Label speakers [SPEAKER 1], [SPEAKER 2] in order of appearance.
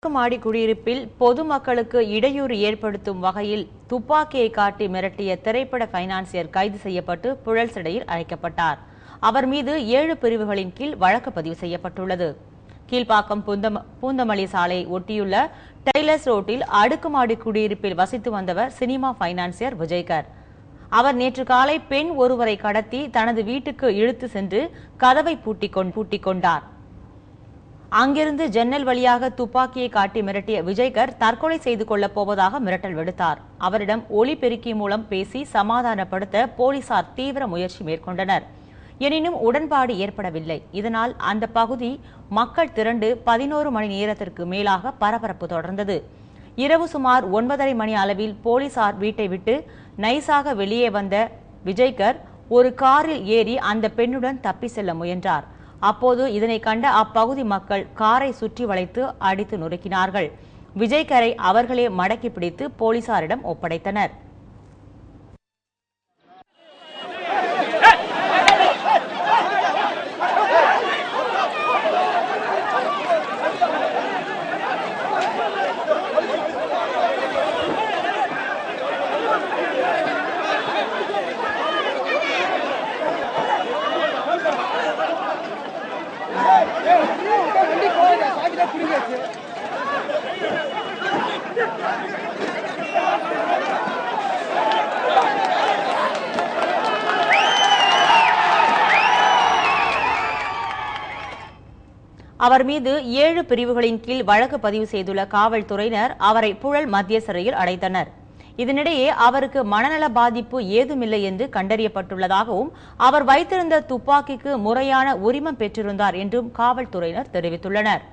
[SPEAKER 1] மாடி குடியிருப்பில் பொதுமக்களுக்கு இடையூறு ஏற்படுத்தும் வகையில் துப்பாக்கியை காட்டி மிரட்டிய திரைப்பட பைனான்சியர் கைது செய்யப்பட்டு புழல் சிறையில் அடைக்கப்பட்டார். அவர் மீது 7 பிரிவுகளின் கீழ் வழக்கு பதிவு செய்யப்பட்டுள்ளது. கீழ்ப்பாக்கம் பூந்தமல்லி சாலை ஒட்டியுள்ள டெய்லர்ஸ் ரோட்டில் அடுக்குமாடி குடியிருப்பில் வசித்து வந்தவர் சினிமா பைனான்சியர் விஜய்கர். அவர் நேற்று காலை பெண் ஒருவரை கடத்தி தனது வீட்டுக்கு இழுத்து சென்று கதவை பூட்டிக் கொண்டார். அங்கிருந்து ஜன்னல் வழியாக துப்பாக்கியை காட்டி மிரட்டிய விஜய்கர் தற்கொலை செய்து கொள்ளப் போவதாக மிரட்டல் விடுத்தார். அவரிடம் ஒலிபெருக்கி மூலம் பேசி சமாதானப்படுத்த போலீசார் தீவிர முயற்சி மேற்கொண்டனர். எனினும் உடன்பாடு ஏற்படவில்லை. இதனால் அந்த பகுதி மக்கள் திரண்டு 11 மணி நேரத்திற்கு மேலாக பரபரப்பு தொடர்ந்தது. இரவு சுமார் 9:30 மணி அளவில் போலீசார் வீட்டை விட்டு நைசாக வெளியே வந்த விஜய்கர் ஒரு காரில் ஏறி அந்த பெண்ணுடன் தப்பி செல்ல முயன்றார். அப்போது இதனை கண்ட அப்பகுதி மக்கள் காரை சுற்றி வளைத்து அடித்து நொறுக்கினார்கள். விஜய்கரை அவர்களே மடக்கி பிடித்து போலீசாரிடம் ஒப்படைத்தனர். அவர் மீது 7 பிரிவுகளின் கீழ் வழக்கு பதிவு செய்துள்ள காவல்துறையினர் அவரை புழல் மத்திய சிறையில் அடைத்தனர். இதனிடையே அவருக்கு மனநல பாதிப்பு ஏதுமில்லை என்று கண்டறியப்பட்டுள்ளதாகவும் அவர் வைத்திருந்த துப்பாக்கிக்கு முறையான உரிமம் பெற்றிருந்தார் என்றும் காவல்துறையினர் தெரிவித்துள்ளனர்.